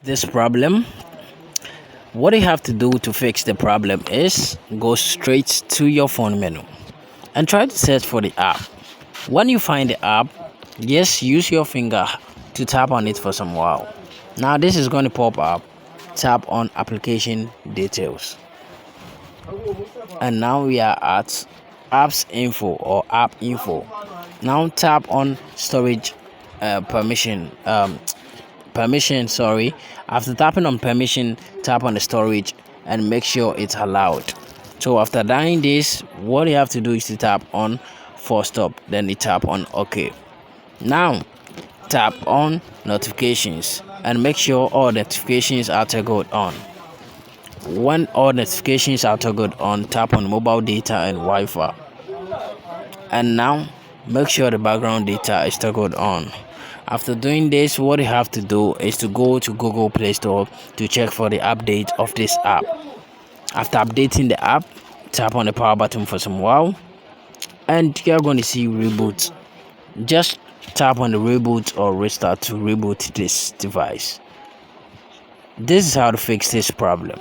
this problem, what you have to do to fix the problem is go straight to your phone menu and try to search for the app. When you find the app, just use your finger to tap on it for some while. Now this is going to pop up. Tap on application details, and now we are at apps info or app info. Now tap on storage permission, sorry. After tapping on permission, tap on the storage and make sure it's allowed. So after doing this, what you have to do is to tap on force stop, then you tap on OK. Now tap on notifications and make sure all notifications are toggled on. When all notifications are toggled on, tap on mobile data and Wi-Fi, and now make sure the background data is toggled on. After doing this, what you have to do is to go to Google Play Store to check for the update of this app. After updating the app, tap on the power button for some while and you're going to see reboot. Just tap on the reboot or restart to reboot this device. This is how to fix this problem.